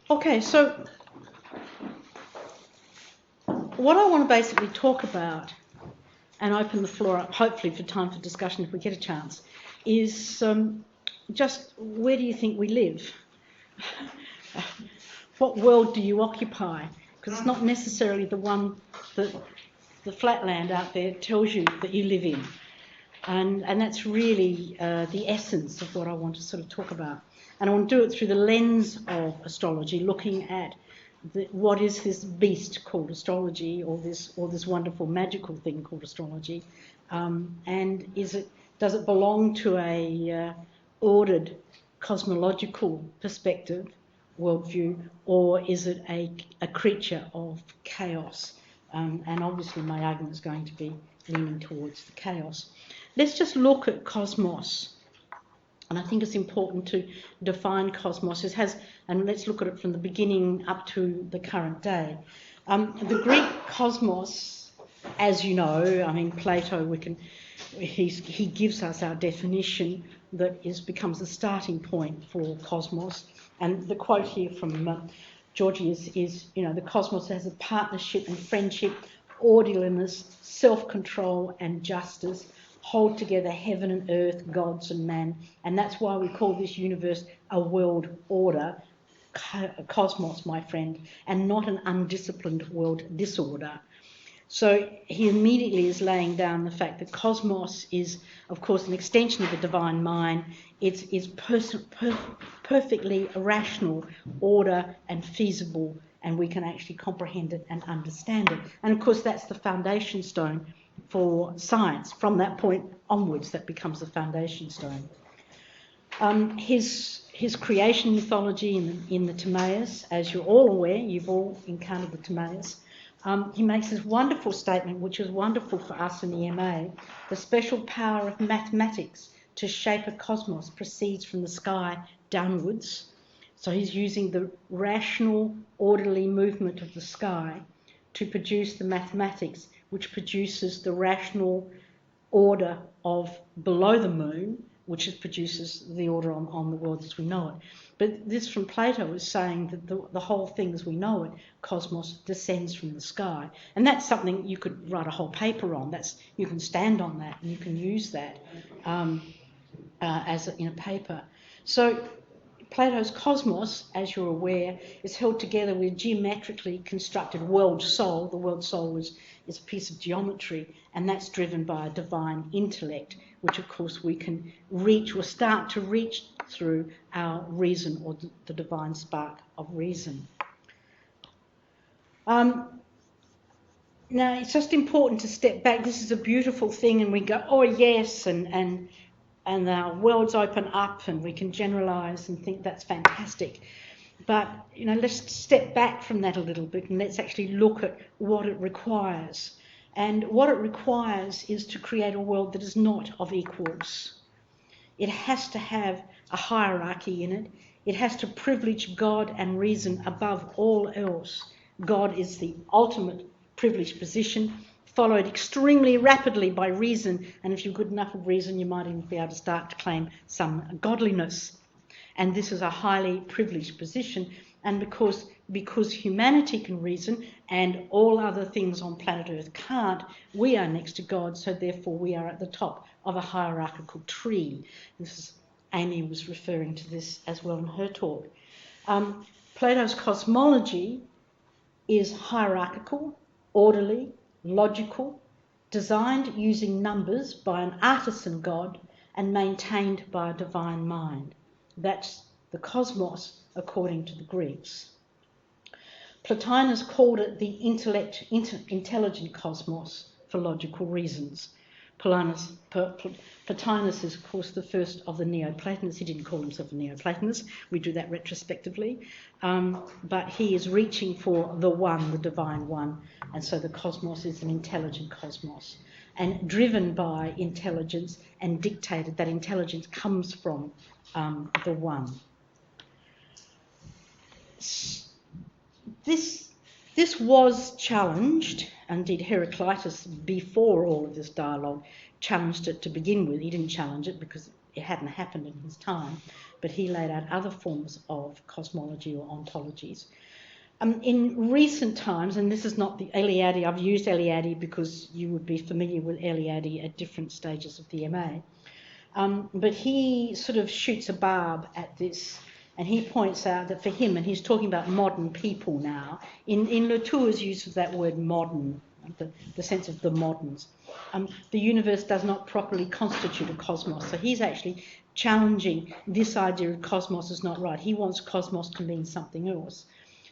Okay, so what I want to basically talk about and open the floor up, hopefully for time for discussion if we get a chance, is just where do you think we live? What world do you occupy? Because it's not necessarily the one that the flatland out there tells you that you live in. And that's really the essence of what I want to sort of talk about. And I want to do it through the lens of astrology, looking at what is this beast called astrology, or this wonderful magical thing called astrology, and does it belong to a ordered cosmological perspective, worldview, or is it a creature of chaos? And obviously my argument is going to be leaning towards the chaos. Let's just look at cosmos. And I think it's important to define cosmos. And let's look at it from the beginning up to the current day. The Greek cosmos, as you know, I mean, Plato, he gives us our definition that becomes the starting point for cosmos. And the quote here from Georgius is, the cosmos has a partnership and friendship, orderliness, self-control and justice, hold together heaven and earth, gods and man. And that's why we call this universe a world order, cosmos, my friend, and not an undisciplined world disorder. So he immediately is laying down the fact that cosmos is, of course, an extension of the divine mind. It's perfectly rational, order and feasible, and we can actually comprehend it and understand it. And of course, that's the foundation stone for science. From that point onwards, that becomes the foundation stone. His creation mythology in the Timaeus, as you're all aware, you've all encountered the Timaeus. He makes this wonderful statement, which is wonderful for us in the MA. The special power of mathematics to shape a cosmos proceeds from the sky downwards. So he's using the rational, orderly movement of the sky to produce the mathematics, which produces the rational order of below the moon, which produces the order on the world as we know it. But this from Plato is saying that the whole thing as we know it, cosmos, descends from the sky. And that's something you could write a whole paper on. You can stand on that and you can use that in a paper. So Plato's cosmos, as you're aware, is held together with geometrically constructed world soul. The world soul is a piece of geometry, and that's driven by a divine intellect, which of course we can reach or start to reach through our reason, or the divine spark of reason. Now, it's just important to step back. This is a beautiful thing, and we go, oh yes, and our worlds open up and we can generalise and think that's fantastic. But, let's step back from that a little bit and let's actually look at what it requires. And what it requires is to create a world that is not of equals. It has to have a hierarchy in it. It has to privilege God and reason above all else. God is the ultimate privileged position, followed extremely rapidly by reason, and if you're good enough of reason, you might even be able to start to claim some godliness. And this is a highly privileged position, and because humanity can reason and all other things on planet Earth can't, we are next to God, so therefore we are at the top of a hierarchical tree. Amy was referring to this as well in her talk. Plato's cosmology is hierarchical, orderly, logical, designed using numbers by an artisan god and maintained by a divine mind. That's the cosmos according to the Greeks. Plotinus called it the intelligent cosmos for logical reasons. Plotinus is, of course, the first of the Neoplatonists. He didn't call himself a Neoplatonist. We do that retrospectively. But he is reaching for the one, the divine one. And so the cosmos is an intelligent cosmos. And driven by intelligence and dictated, that intelligence comes from the one. This was challenged. Indeed, Heraclitus, before all of this dialogue, challenged it to begin with. He didn't challenge it because it hadn't happened in his time. but he laid out other forms of cosmology or ontologies. In recent times, and this is not the Eliade, I've used Eliade because you would be familiar with Eliade at different stages of the MA, but he sort of shoots a barb at this, and he points out that for him, and he's talking about modern people now, in Latour's use of that word modern, the sense of the moderns, the universe does not properly constitute a cosmos. So he's actually challenging this idea of cosmos is not right. He wants cosmos to mean something else.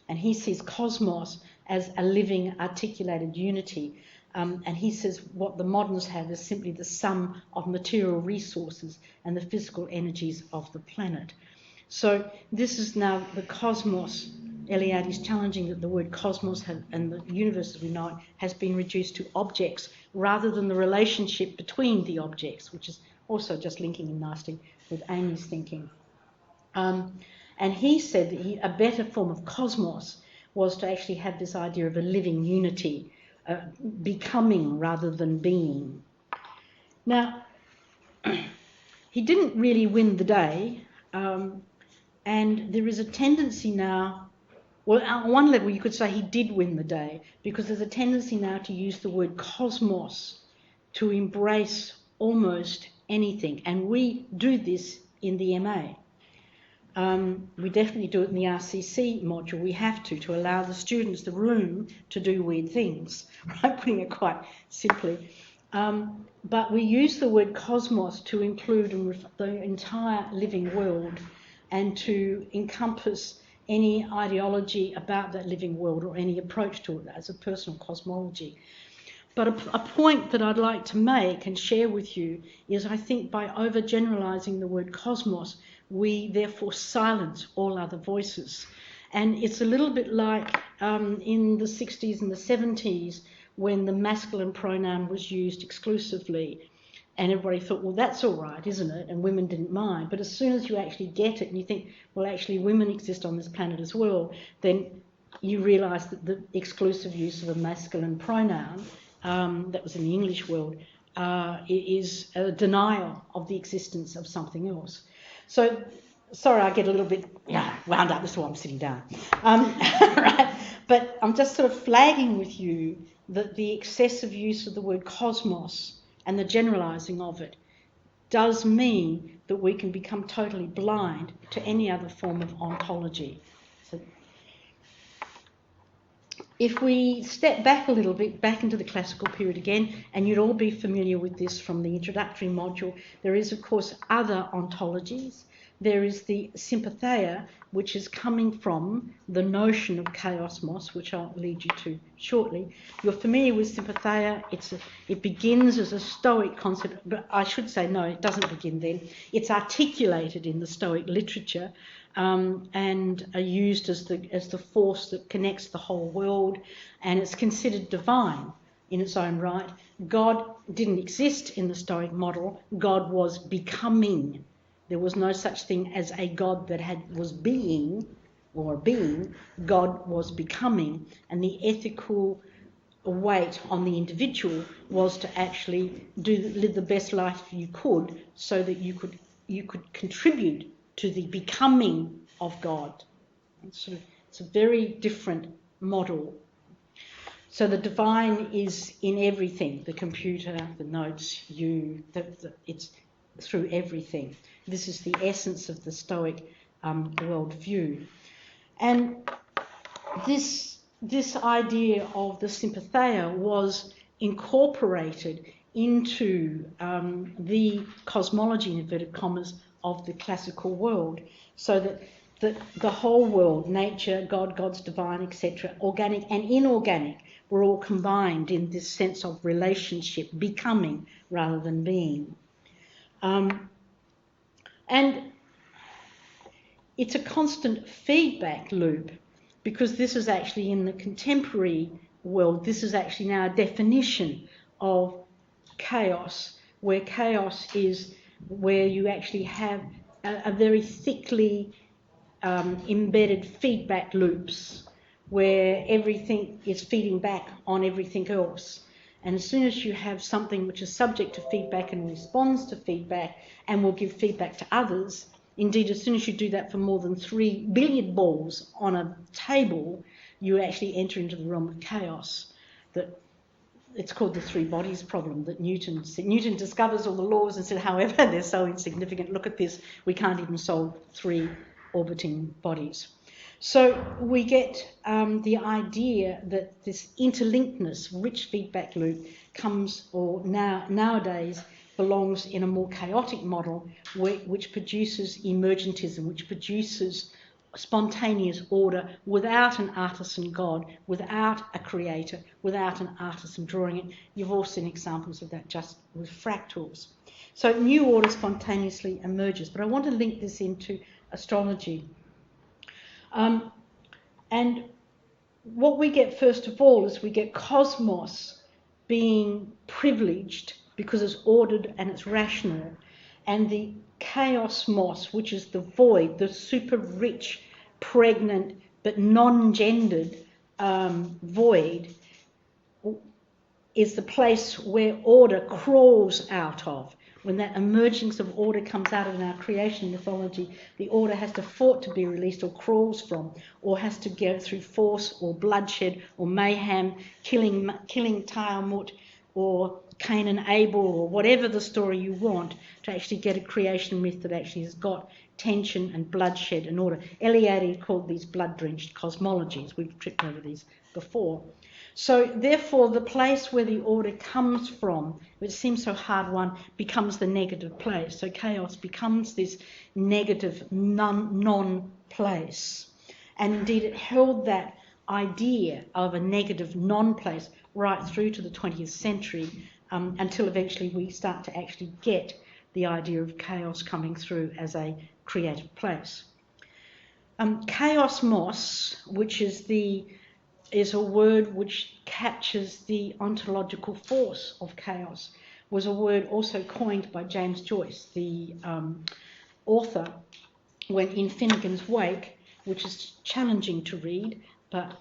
And he sees cosmos as a living, articulated unity. And he says what the moderns have is simply the sum of material resources and the physical energies of the planet. So this is now the cosmos. Eliade is challenging that the word cosmos and the universe as we know it has been reduced to objects rather than the relationship between the objects, which is also just linking in nicely with Amy's thinking. And he said that a better form of cosmos was to actually have this idea of a living unity, becoming rather than being. Now, he didn't really win the day, and there is a tendency now, well, on one level you could say he did win the day, because there's a tendency now to use the word cosmos to embrace almost anything, and we do this in the MA. We definitely do it in the RCC module. We have to allow the students the room to do weird things, right? Putting it quite simply. But we use the word cosmos to include the entire living world and to encompass any ideology about that living world or any approach to it as a personal cosmology. But a point that I'd like to make and share with you is I think by overgeneralizing the word cosmos, we therefore silence all other voices. And it's a little bit like in the 60s and the 70s when the masculine pronoun was used exclusively. And everybody thought, well, that's all right, isn't it? And women didn't mind. But as soon as you actually get it and you think, well, actually women exist on this planet as well, then you realise that the exclusive use of a masculine pronoun that was in the English world is a denial of the existence of something else. So, sorry, I get a little bit wound up. That's why I'm sitting down. Right? But I'm just sort of flagging with you that the excessive use of the word cosmos and the generalising of it does mean that we can become totally blind to any other form of ontology. So, if we step back a little bit, back into the classical period again, and you'd all be familiar with this from the introductory module, there is, of course, other ontologies. There is the sympatheia, which is coming from the notion of chaosmos, which I'll lead you to shortly. You're familiar with sympatheia. It begins as a Stoic concept, but I should say, no, it doesn't begin then. It's articulated in the Stoic literature and are used as the force that connects the whole world, and it's considered divine in its own right. God didn't exist in the Stoic model. God was becoming. There was no such thing as a God that was being or being. God was becoming, and the ethical weight on the individual was to actually live the best life you could, so that you could contribute to the becoming of God. It's a very different model. So the divine is in everything: the computer, the notes, it's through everything. This is the essence of the Stoic worldview. And this idea of the sympatheia was incorporated into the cosmology, in inverted commas, of the classical world, so that the whole world, nature, God, God's divine, etc., organic and inorganic, were all combined in this sense of relationship, becoming rather than being. And it's a constant feedback loop, because this is actually in the contemporary world, this is actually now a definition of chaos, where chaos is where you actually have a very thickly embedded feedback loops, where everything is feeding back on everything else. And as soon as you have something which is subject to feedback and responds to feedback and will give feedback to others, Indeed, as soon as you do that for more than 3 billiard balls on a table, you actually enter into the realm of chaos. That it's called the three bodies problem that Newton discovers all the laws and said, however, they're so insignificant. Look at this. We can't even solve 3 orbiting bodies. So we get the idea that this interlinkness, rich feedback loop, comes, or nowadays belongs in a more chaotic model which produces emergentism, which produces spontaneous order without an artisan God, without a creator, without an artisan drawing it. You've all seen examples of that just with fractals. So new order spontaneously emerges. But I want to link this into astrology. And what we get first of all is we get cosmos being privileged because it's ordered and it's rational, and the chaosmos, which is the void, the super rich, pregnant but non-gendered void, is the place where order crawls out of. When that emergence of order comes out of our creation mythology, the order has to fought to be released, or crawls from, or has to go through force or bloodshed or mayhem, killing Tiamat or Cain and Abel, or whatever the story you want, to actually get a creation myth that actually has got tension and bloodshed and order. Eliade called these blood-drenched cosmologies. We've tripped over these before. So therefore, the place where the order comes from, which seems so hard won, becomes the negative place. So chaos becomes this negative non-place. And indeed, it held that idea of a negative non-place right through to the 20th century, until eventually we start to actually get the idea of chaos coming through as a creative place. Chaosmos, which is a word which captures the ontological force of chaos, was a word also coined by James Joyce, the author, when in Finnegan's Wake, which is challenging to read but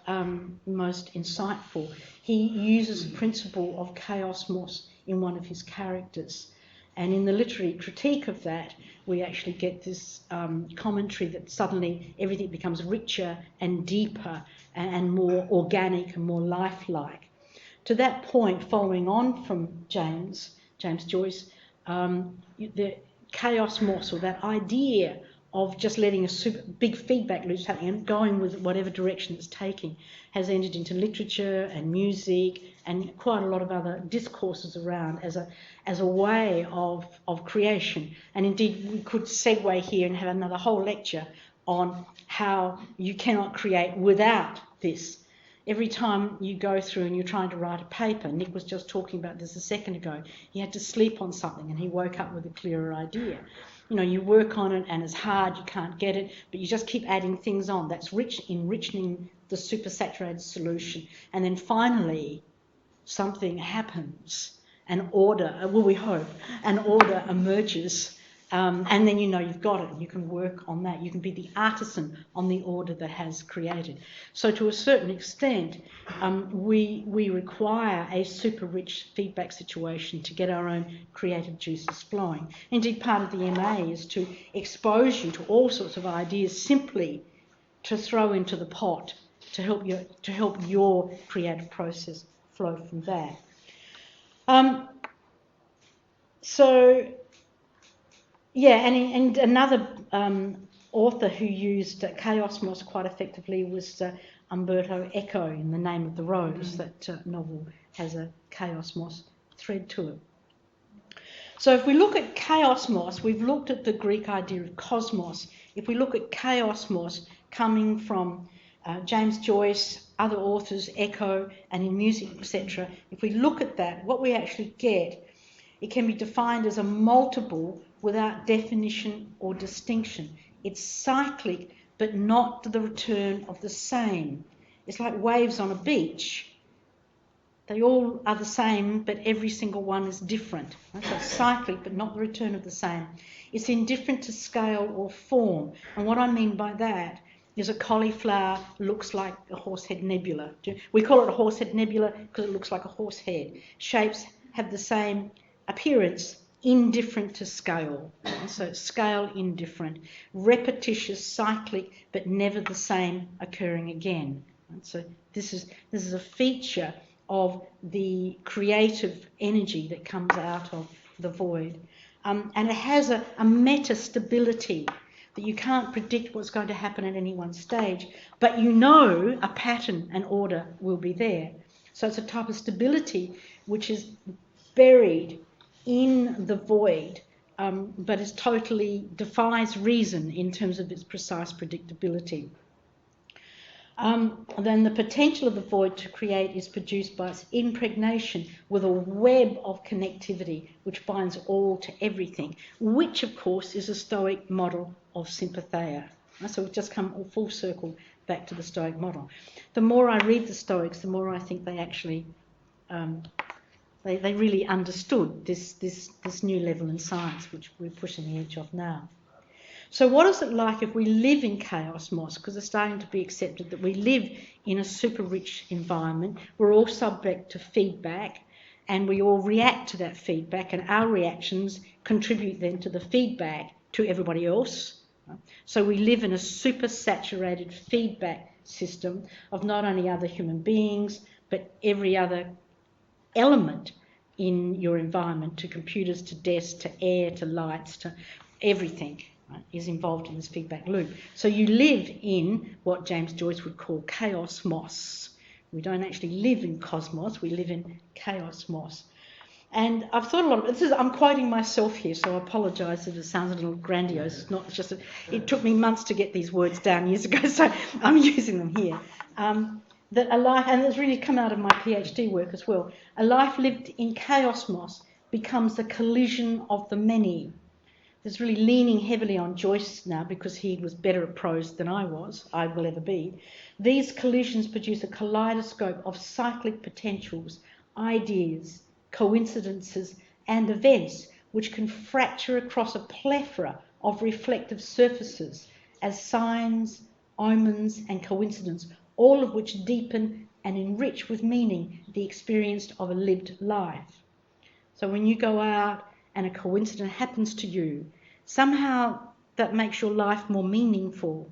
most insightful. He uses the principle of chaosmos in one of his characters. And in the literary critique of that, we actually get this commentary that suddenly everything becomes richer and deeper and more organic and more lifelike. To that point, following on from James Joyce, the chaosmos, or that idea of just letting a big feedback loop happen and going with whatever direction it's taking, has entered into literature and music and quite a lot of other discourses around as a way of creation. And indeed, we could segue here and have another whole lecture on how you cannot create without this. Every time you go through and you're trying to write a paper, Nick was just talking about this a second ago, he had to sleep on something and he woke up with a clearer idea. You know, you work on it and it's hard, you can't get it, but you just keep adding things on. That's enriching the supersaturated solution. And then finally, something happens, an order, well, we hope, an order emerges, and then you know you've got it. You can work on that. You can be the artisan on the order that has created. So to a certain extent, we require a super rich feedback situation to get our own creative juices flowing. Indeed, part of the MA is to expose you to all sorts of ideas simply to throw into the pot to help your creative process flow from that. And another author who used chaosmos quite effectively was Umberto Eco in The Name of the Rose. That novel has a chaosmos thread to it. So if we look at chaosmos, we've looked at the Greek idea of cosmos. If we look at chaosmos coming from James Joyce, other authors, Eco, and in music, etc., if we look at that, what we actually get, it can be defined as a multiple without definition or distinction. It's cyclic, but not the return of the same. It's like waves on a beach. They all are the same, but every single one is different. So cyclic, but not the return of the same. It's indifferent to scale or form. And what I mean by that is a cauliflower looks like a horsehead nebula. We call it a horsehead nebula because it looks like a horse head. Shapes have the same appearance indifferent to scale. So scale indifferent, repetitious, cyclic, but never the same occurring again. So this is a feature of the creative energy that comes out of the void. And it has a meta-stability that you can't predict what's going to happen at any one stage, but you know a pattern and order will be there. So it's a type of stability which is buried in the void, but is totally defies reason in terms of its precise predictability. Then the potential of the void to create is produced by its impregnation with a web of connectivity which binds all to everything, which of course is a Stoic model of sympatheia. So we've just come full circle back to the Stoic model. The more I read the Stoics, the more I think they actually they really understood this new level in science which we're pushing the edge of now. So what is it like if we live in chaosmos? Because it's starting to be accepted that we live in a super rich environment. We're all subject to feedback and we all react to that feedback, and our reactions contribute then to the feedback to everybody else. So we live in a super saturated feedback system of not only other human beings but every other element in your environment, to computers, to desks, to air, to lights, to everything. Is involved in this feedback loop. So you live in what James Joyce would call chaosmos. We don't actually live in cosmos, we live in chaosmos. And I've thought a lot of this. I'm quoting myself here, so I apologise if it sounds a little grandiose. It's not just it took me months to get these words down years ago, so I'm using them here. That a life, and it's really come out of my PhD work as well, a life lived in chaosmos becomes the collision of the many. It's really leaning heavily on Joyce now because he was better at prose than I will ever be. These collisions produce a kaleidoscope of cyclic potentials, ideas, coincidences and events which can fracture across a plethora of reflective surfaces as signs, omens and coincidence, all of which deepen and enrich with meaning the experience of a lived life. So when you go out and a coincidence happens to you, somehow that makes your life more meaningful,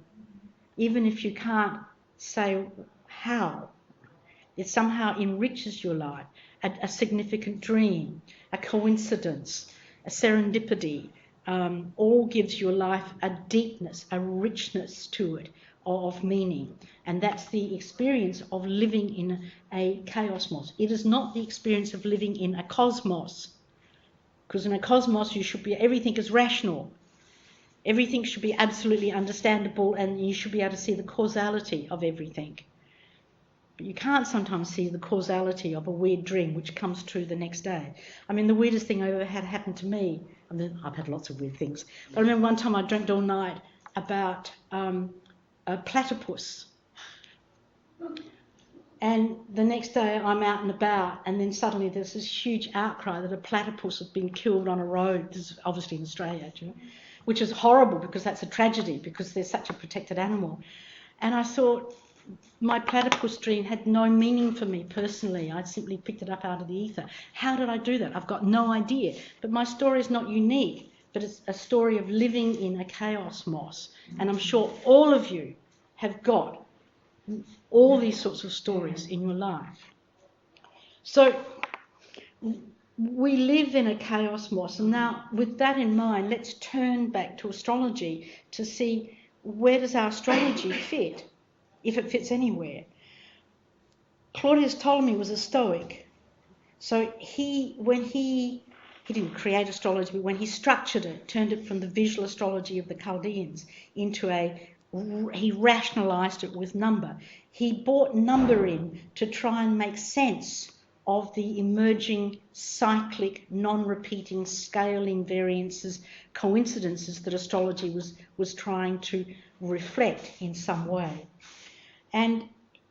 even if you can't say how. It somehow enriches your life. A significant dream, a coincidence, a serendipity, all gives your life a deepness, a richness to it of meaning. And that's the experience of living in a chaosmos. It is not the experience of living in a cosmos. Because in a cosmos, everything is rational. Everything should be absolutely understandable and you should be able to see the causality of everything. But you can't sometimes see the causality of a weird dream which comes true the next day. I mean, the weirdest thing I ever had happen to me, I mean, I've had lots of weird things, but I remember one time I dreamt all night about a platypus. And the next day I'm out and about, and then suddenly there's this huge outcry that a platypus has been killed on a road. This is obviously in Australia, which is horrible because that's a tragedy because they're such a protected animal. And I thought my platypus dream had no meaning for me personally. I simply picked it up out of the ether. How did I do that? I've got no idea. But my story is not unique, but it's a story of living in a chaosmos. And I'm sure all of you have got all these sorts of stories in your life. So we live in a chaosmos, and now with that in mind, let's turn back to astrology to see where does our astrology fit, if it fits anywhere. Claudius Ptolemy was a Stoic, so when he didn't create astrology, but when he structured it, turned it from the visual astrology of the Chaldeans into he rationalised it with number. He brought number in to try and make sense of the emerging cyclic, non-repeating scale invariances, coincidences that astrology was trying to reflect in some way. And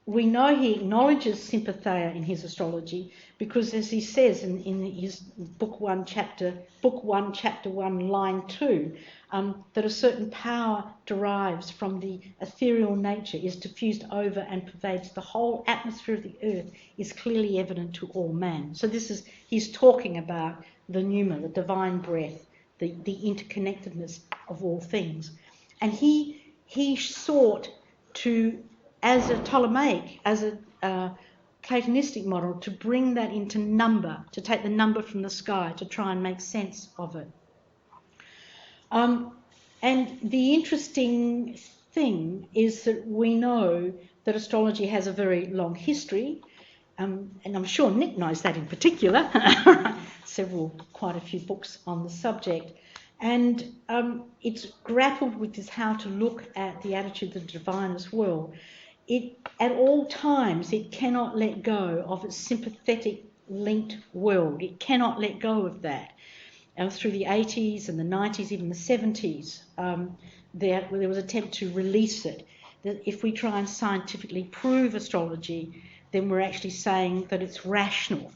we know he acknowledges sympatheia in his astrology because, as he says in his book 1, chapter 1, line 2, that a certain power derives from the ethereal nature, is diffused over and pervades the whole atmosphere of the earth, is clearly evident to all man. So he's talking about the pneuma, the divine breath, the interconnectedness of all things. And he sought to, as a Ptolemaic, as a Platonistic model, to bring that into number, to take the number from the sky, to try and make sense of it. And the interesting thing is that we know that astrology has a very long history, and I'm sure Nick knows that in particular, quite a few books on the subject, and it's grappled with this, how to look at the attitude of the divine as well. At all times, it cannot let go of its sympathetic linked world. It cannot let go of that. Through the 80s and the 90s, even the 70s, there was an attempt to release it. That if we try and scientifically prove astrology, then we're actually saying that it's rational,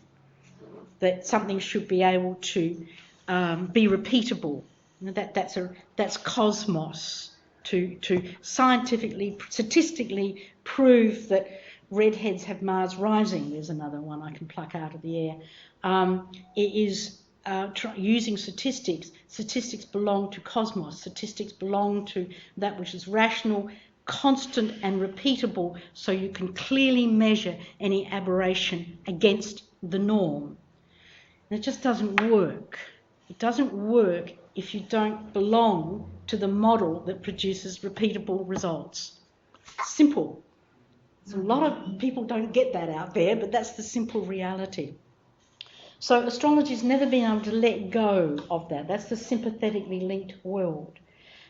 that something should be able to be repeatable. That's cosmos. To scientifically, statistically prove that redheads have Mars rising. There's another one I can pluck out of the air. It is using statistics. Statistics belong to cosmos. Statistics belong to that which is rational, constant and repeatable, so you can clearly measure any aberration against the norm. And it just doesn't work. It doesn't work if you don't belong to the model that produces repeatable results. Simple. So a lot of people don't get that out there, but that's the simple reality. So astrology's never been able to let go of that. That's the sympathetically linked world.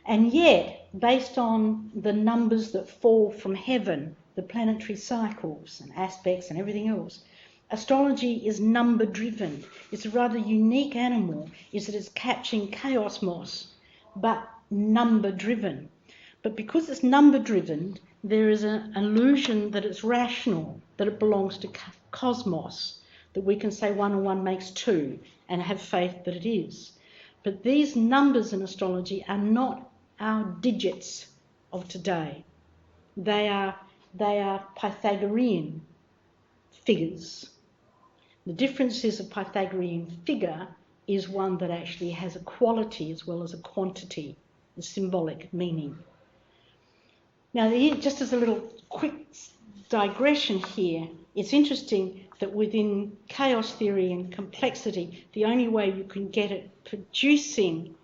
And yet, based on the numbers that fall from heaven, the planetary cycles and aspects and everything else, astrology is number-driven. It's a rather unique animal, is that it's catching chaosmos, but number-driven. But because it's number-driven, there is an illusion that it's rational, that it belongs to cosmos, that we can say 1 and 1 makes 2 and have faith that it is. But these numbers in astrology are not our digits of today. They are Pythagorean figures. The difference is a Pythagorean figure is one that actually has a quality as well as a quantity, a symbolic meaning. Now, just as a little quick digression here, it's interesting that within chaos theory and complexity, the only way you can get it producing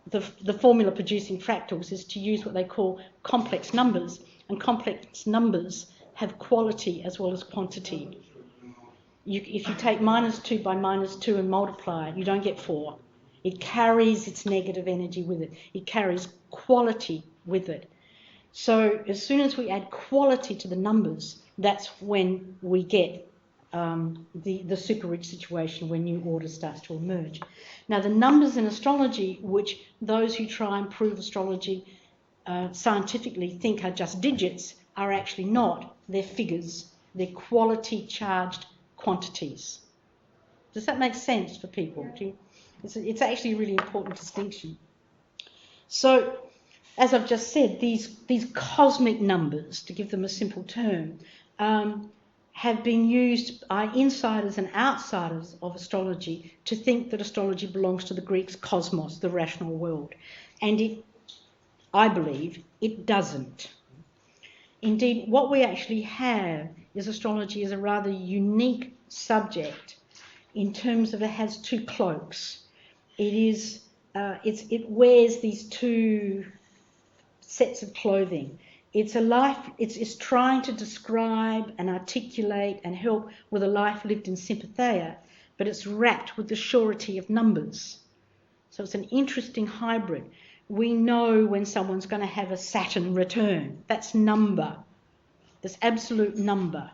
the formula producing fractals is to use what they call complex numbers, and complex numbers have quality as well as quantity. If you take -2 by -2 and multiply it, you don't get 4. It carries its negative energy with it. It carries quality with it. So as soon as we add quality to the numbers, that's when we get the super rich situation, when new order starts to emerge. Now, the numbers in astrology, which those who try and prove astrology scientifically think are just digits, are actually not. They're figures. They're quality charged quantities. Does that make sense for people? It's actually a really important distinction. So, as I've just said, these cosmic numbers, to give them a simple term, have been used by insiders and outsiders of astrology to think that astrology belongs to the Greeks' cosmos, the rational world. And I believe it doesn't. Indeed, what we actually have is astrology is a rather unique subject in terms of it has two cloaks. It wears these two sets of clothing. It's trying to describe and articulate and help with a life lived in sympatheia, but it's wrapped with the surety of numbers. So it's an interesting hybrid. We know when someone's going to have a Saturn return. That's number. That's absolute number.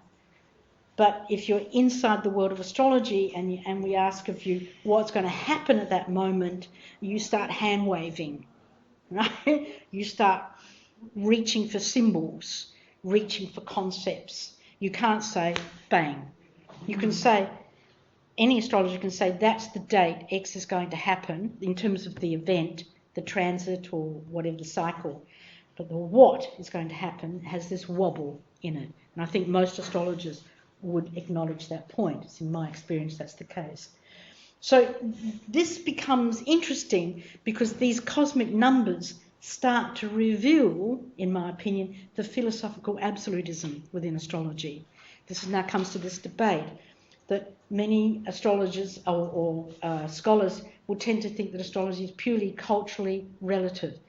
But if you're inside the world of astrology and we ask of you what's going to happen at that moment, you start hand waving, right? You start reaching for symbols, reaching for concepts. You can't say bang. You can say, any astrologer can say that's the date X is going to happen in terms of the event, the transit or whatever the cycle. But the what is going to happen has this wobble in it. And I think most astrologers would acknowledge that point. It's in my experience that's the case. So this becomes interesting because these cosmic numbers start to reveal, in my opinion, the philosophical absolutism within astrology. This now comes to this debate that many astrologers or scholars will tend to think that astrology is purely culturally relative.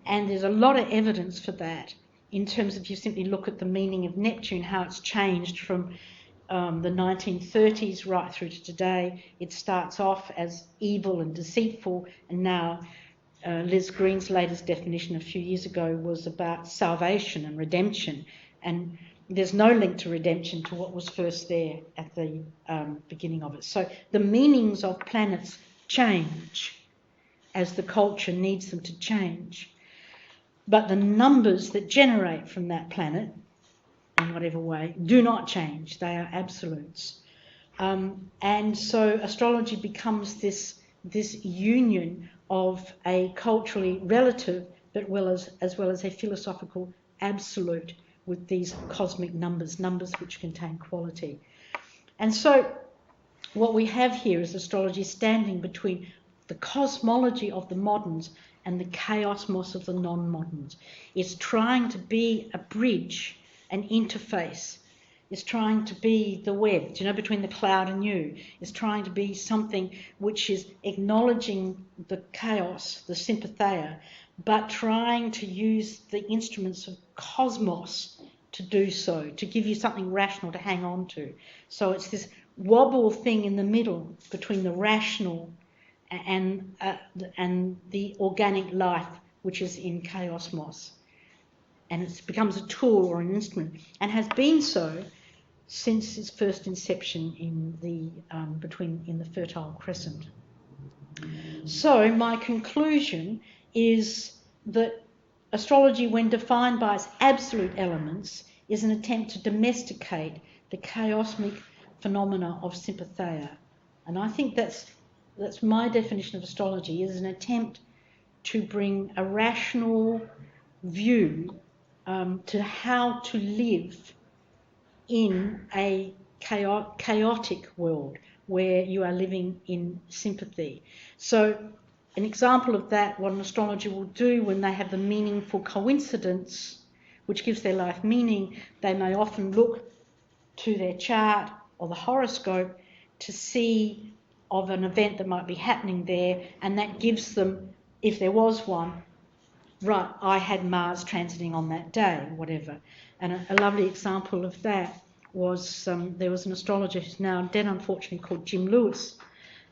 And there's a lot of evidence for that in terms of, if you simply look at the meaning of Neptune, how it's changed from the 1930s right through to today. It starts off as evil and deceitful, and now Liz Green's latest definition a few years ago was about salvation and redemption, and there's no link to redemption to what was first there at the beginning of it. So the meanings of planets change as the culture needs them to change, but the numbers that generate from that planet, in whatever way, do not change. They are absolutes. And so astrology becomes this union of a culturally relative but as well as a philosophical absolute with these cosmic numbers which contain quality. And so what we have here is astrology standing between the cosmology of the moderns and the chaosmos of the non-moderns. It's trying to be a bridge, an interface. Is trying to be the web, between the cloud and you. Is trying to be something which is acknowledging the chaos, the sympatheia, but trying to use the instruments of cosmos to do so, to give you something rational to hang on to. So it's this wobble thing in the middle between the rational and the organic life, which is in chaosmos. And it becomes a tool or an instrument, and has been so since its first inception in the Fertile Crescent. So my conclusion is that astrology, when defined by its absolute elements, is an attempt to domesticate the chaosmic phenomena of sympatheia. And I think that's my definition of astrology, is an attempt to bring a rational view to how to live in a chaotic world where you are living in sympathy. So an example of that, what an astrologer will do when they have the meaningful coincidence, which gives their life meaning, they may often look to their chart or the horoscope to see of an event that might be happening there, and that gives them, if there was one, right, I had Mars transiting on that day, whatever. And a lovely example of that was there was an astrologer who's now dead, unfortunately, called Jim Lewis,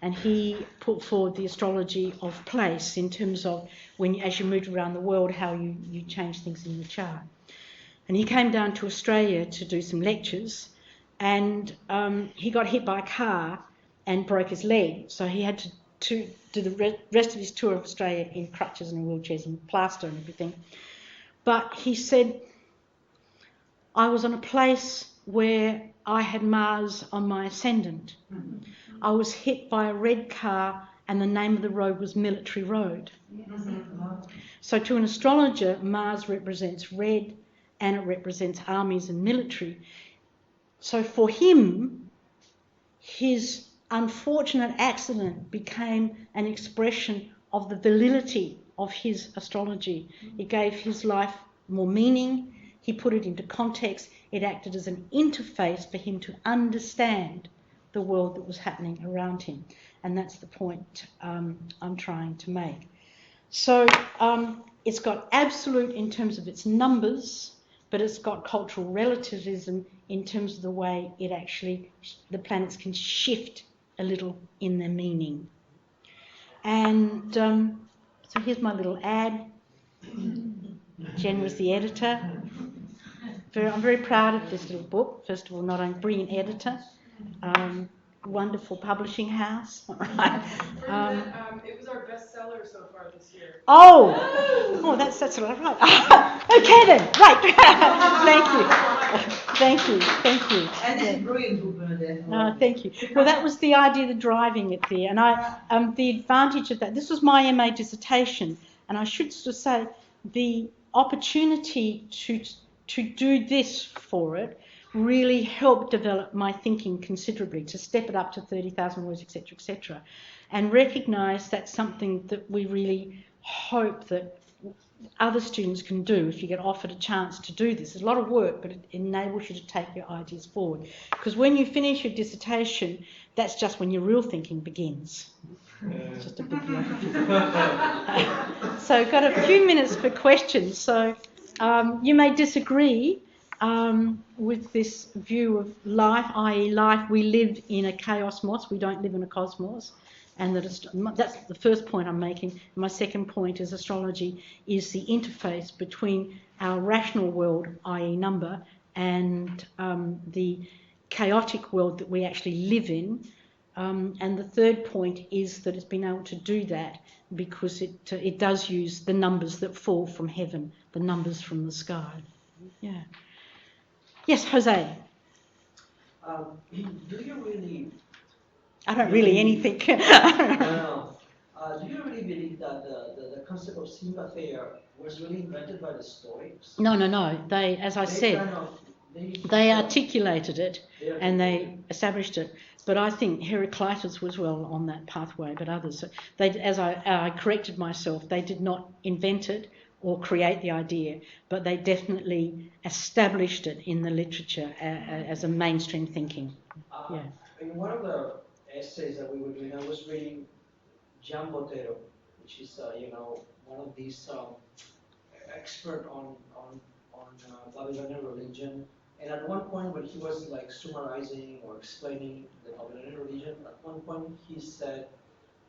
and he put forward the astrology of place in terms of when, as you moved around the world, how you change things in your chart. And he came down to Australia to do some lectures, and he got hit by a car and broke his leg, so he had to do the rest of his tour of Australia in crutches and in wheelchairs and plaster and everything. But he said, I was on a place where I had Mars on my ascendant. I was hit by a red car and the name of the road was Military Road. So to an astrologer, Mars represents red and it represents armies and military. So for him, his unfortunate accident became an expression of the validity of his astrology. It gave his life more meaning. He put it into context. It acted as an interface for him to understand the world that was happening around him. And that's the point I'm trying to make. So it's got absolute in terms of its numbers, but it's got cultural relativism in terms of the way it actually, the planets can shift a little in their meaning. And so here's my little ad. Jen was the editor. I'm very proud of this little book. First of all, not only brilliant editor, wonderful publishing house. Right. It was our bestseller so far this year. Oh, that's all right. Okay then, right. Thank you. And this is brilliant book, Bernadette. Thank you. Well, that was the idea of driving it there, and the advantage of that. This was my MA dissertation, and I should sort of say the opportunity to do this for it really helped develop my thinking considerably, to step it up to 30,000 words, etc., and recognise that's something that we really hope that other students can do if you get offered a chance to do this. It's a lot of work, but it enables you to take your ideas forward. Because when you finish your dissertation, that's just when your real thinking begins. It's just a big So I've got a few minutes for questions. So you may disagree with this view of life, i.e. life, we live in a chaosmos, we don't live in a cosmos. And that's the first point I'm making. My second point is astrology is the interface between our rational world, i.e. number, and the chaotic world that we actually live in. And the third point is that it's been able to do that because it does use the numbers that fall from heaven, the numbers from the sky. Yeah. Yes, Jose. Do you really... I don't really anything. No. Do you really believe that the concept of sympathy was really invented by the Stoics? No. They, as I said, they articulated it and they established it. But I think Heraclitus was well on that pathway, but others. As I corrected myself, they did not invent it or create the idea, but they definitely established it in the literature as a mainstream thinking. Yeah. In one of the essays that we were doing, I was reading Gian Botero, which is one of these expert on Babylonian religion. And at one point, when he was like summarizing or explaining the Babylonian religion, at one point he said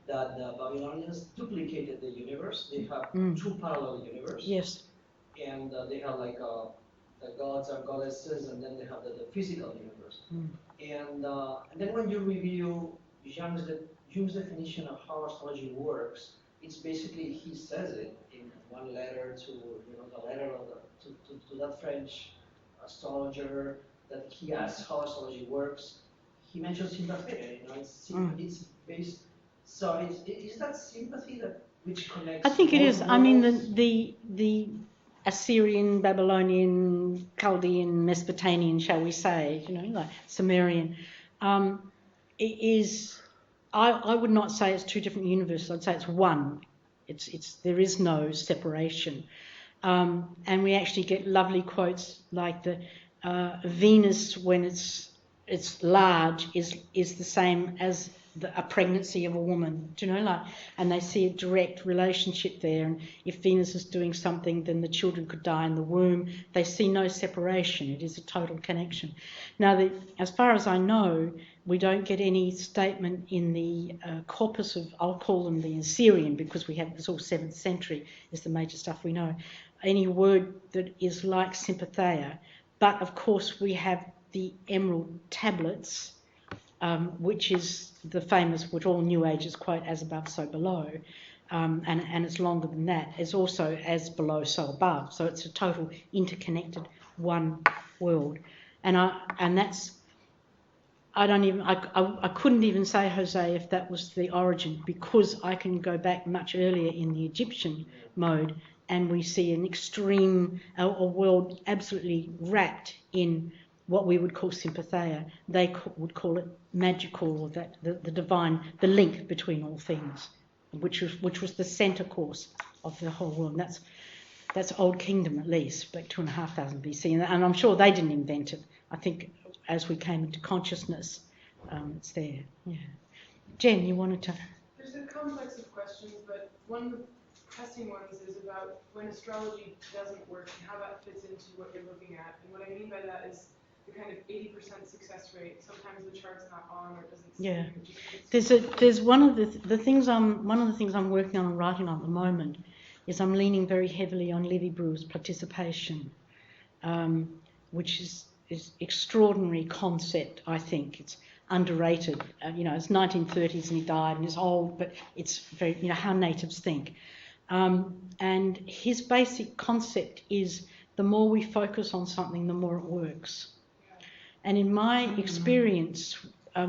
that the Babylonians duplicated the universe. They have two parallel universes. Yes. And they have like the gods and goddesses, and then they have the physical universe. And then when you review Jung's definition of how astrology works, it's basically, he says it in one letter to the letter of to that French astrologer that he asks how astrology works. He mentions sympathy. It's based. So is that sympathy which connects? I think it is. I mean, the Assyrian, Babylonian, Chaldean, Mesopotamian, shall we say, like Sumerian, is. I would not say it's two different universes. I'd say it's one. There is no separation, and we actually get lovely quotes like the Venus when it's large is the same as a pregnancy of a woman, and they see a direct relationship there. And if Venus is doing something, then the children could die in the womb. They see no separation. It is a total connection. Now, as far as I know, we don't get any statement in the corpus of, I'll call them the Assyrian, because it's all 7th century is the major stuff we know, any word that is like sympatheia. But of course we have the emerald tablets, which is the famous, which all New Agers quote, as above, so below. And it's longer than that. It's also as below, so above. So it's a total interconnected one world. I couldn't even say, Jose, if that was the origin, because I can go back much earlier in the Egyptian mode, and we see an extreme, a world absolutely wrapped in what we would call sympatheia. They would call it magical, or that the divine, the link between all things, which was the centre course of the whole world. And that's Old Kingdom, at least, back 2,500 BC, and I'm sure they didn't invent it. I think as we came into consciousness, it's there. Yeah. Jen, you wanted to? There's a complex of questions, but one of the pressing ones is about when astrology doesn't work and how that fits into what you're looking at. And what I mean by that is the kind of 80% success rate. Sometimes the chart's not on or it doesn't. Yeah. There's one of the things I'm working on and writing on at the moment is I'm leaning very heavily on Levi Brewer's participation, which is extraordinary concept. I think it's underrated. It's 1930s and he died and he's old, but it's very, how natives think. And his basic concept is the more we focus on something, the more it works. And in my experience,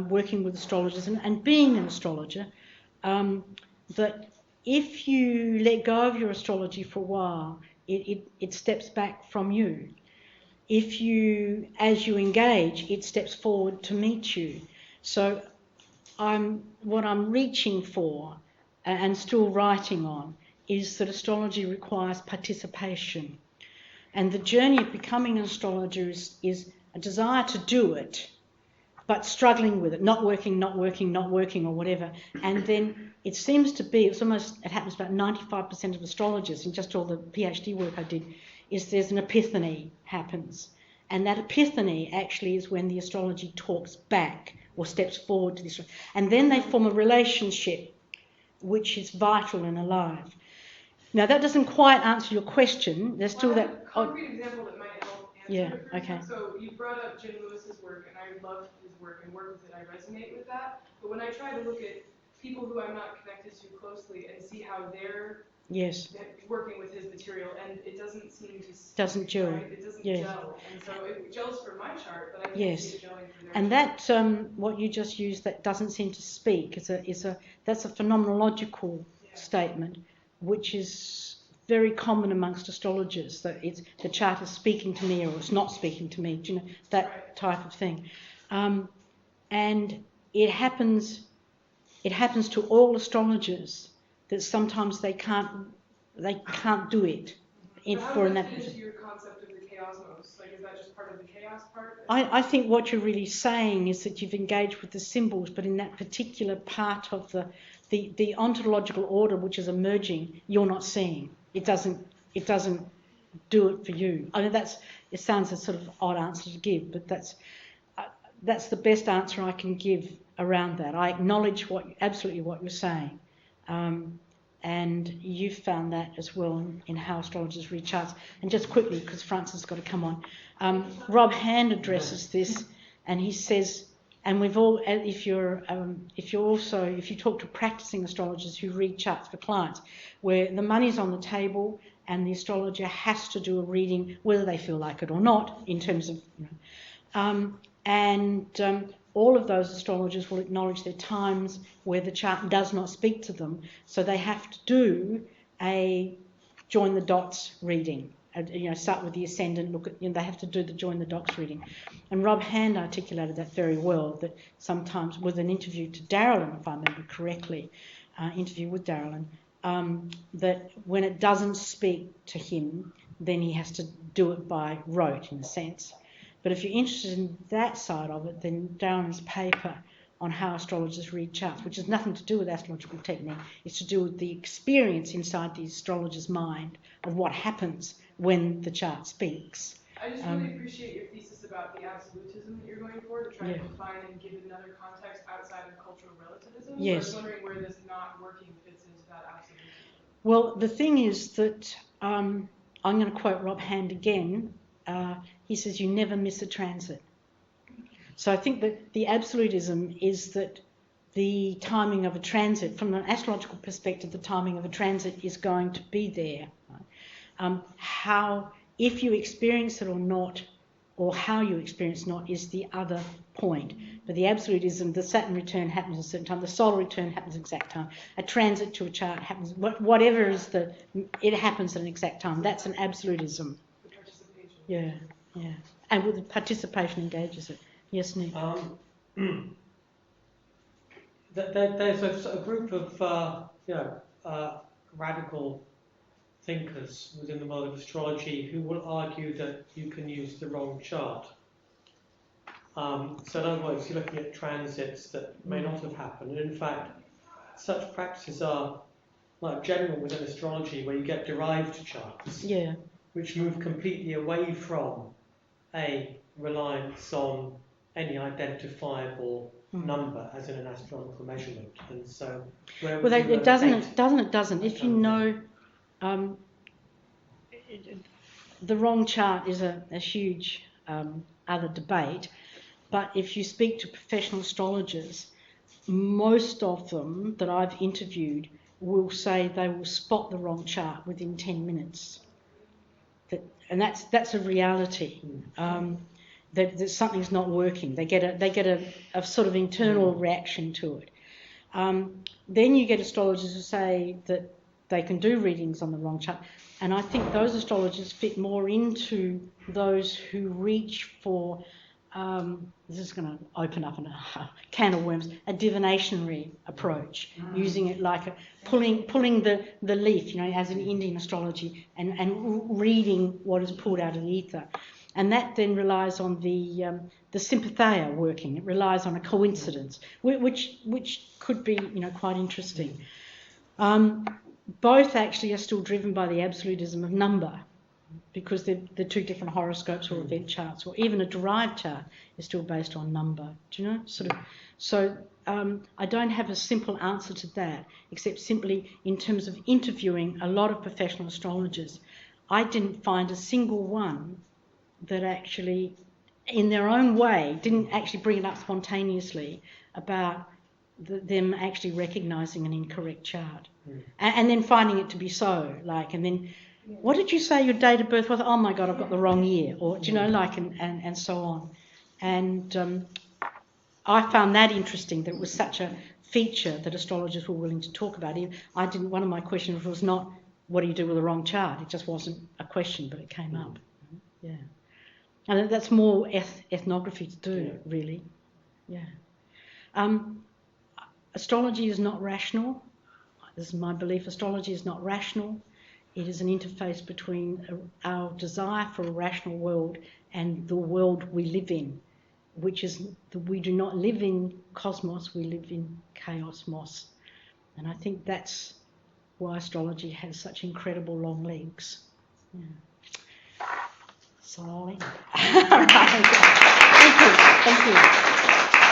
working with astrologers and being an astrologer, that if you let go of your astrology for a while, it steps back from you. if you, as you engage, it steps forward to meet you. So what I'm reaching for and still writing on is that astrology requires participation. And the journey of becoming an astrologer is a desire to do it, but struggling with it, not working, or whatever. And then it seems to be, it happens about 95% of astrologers, in just all the PhD work I did, is there's an epiphany happens. And that epiphany actually is when the astrology talks back or steps forward to the astrology. And then they form a relationship which is vital and alive. Now, that doesn't quite answer your question. There's still that... a concrete example that might help answer it. Okay. So you brought up Jim Lewis's work, and I love his work and work with it. I resonate with that. But when I try to look at people who I'm not connected to closely and see how they're working with his material, and it doesn't seem to... Doesn't gel. Right? It doesn't gel. And so it gels for my chart, but I can't see it gelling for their and chart. that, what you just used, that doesn't seem to speak, that's a phenomenological statement, which is very common amongst astrologers, that it's the chart is speaking to me or it's not speaking to me, you know, that type of thing. And it happens to all astrologers that sometimes they can't do it. So how does that fit into your concept of the chaosmos? Like, is that just part of the chaos part? I think what you're really saying is that you've engaged with the symbols, but in that particular part of the ontological order which is emerging, you're not seeing. It doesn't do it for you. I mean, it sounds a sort of odd answer to give, but that's the best answer I can give around that. I acknowledge absolutely what you're saying. And you've found that as well in how astrologers read charts. And just quickly, because Francis has got to come on, Rob Hand addresses this, and he says, and we've all, if you talk to practicing astrologers who read charts for clients, where the money's on the table and the astrologer has to do a reading, whether they feel like it or not, in terms of, all of those astrologers will acknowledge there are times where the chart does not speak to them, so they have to do a join the dots reading. Start with the ascendant, they have to do the join the dots reading. And Rob Hand articulated that very well, that sometimes with an interview to Darylyn, if I remember correctly, interview with Darylyn, that when it doesn't speak to him, then he has to do it by rote, in a sense. But if you're interested in that side of it, then Darylyn's paper on how astrologers read charts, which has nothing to do with astrological technique, it's to do with the experience inside the astrologer's mind of what happens when the chart speaks. I just really appreciate your thesis about the absolutism that you're going for, to try to define and give another context outside of cultural relativism. Yes. I was wondering where this not working fits into that absolutism. Well, the thing is that I'm going to quote Rob Hand again. He says, you never miss a transit. So I think that the absolutism is that the timing of a transit, from an astrological perspective, the timing of a transit is going to be there. How, if you experience it or not, or how you experience it not, is the other point. But the absolutism, the Saturn return happens at a certain time, the solar return happens at an exact time, a transit to a chart happens, whatever is it happens at an exact time. That's an absolutism. The participation. Yeah. And with the participation engages it. Yes, Nick? There's a group of radical thinkers within the world of astrology who will argue that you can use the wrong chart. So in other words, you're looking at transits that may not have happened. And in fact, such practices are like general within astrology, where you get derived charts, which move completely away from a reliance on any identifiable number, as in an astronomical measurement. And so, it doesn't. If you know, the wrong chart is a huge other debate. But if you speak to professional astrologers, most of them that I've interviewed will say they will spot the wrong chart within 10 minutes. And that's a reality. That something's not working. They get a sort of internal reaction to it. Then you get astrologers who say that they can do readings on the wrong chart. And I think those astrologers fit more into those who reach for, this is going to open up a can of worms, a divinationary approach, using it like pulling the leaf, as in Indian astrology, and reading what is pulled out of the ether. And that then relies on the sympatheia working. It relies on a coincidence, which could be, quite interesting. Both actually are still driven by the absolutism of number, because they're two different horoscopes or event charts, or even a derived chart is still based on number. Do you know? So I don't have a simple answer to that, except simply in terms of interviewing a lot of professional astrologers. I didn't find a single one that actually, in their own way, didn't actually bring it up spontaneously about them actually recognising an incorrect chart. And then finding it to be so, and then, what did you say your date of birth was? Oh my God, I've got the wrong year, or and so on. And I found that interesting, that it was such a feature that astrologers were willing to talk about. One of my questions was not, what do you do with the wrong chart? It just wasn't a question, but it came up. Yeah. And that's more ethnography to do, really. Yeah. Astrology is not rational. This is my belief. Astrology is not rational. It is an interface between our desire for a rational world and the world we live in, which is we do not live in cosmos, we live in chaosmos. And I think that's why astrology has such incredible long legs. Yeah. So, thank you.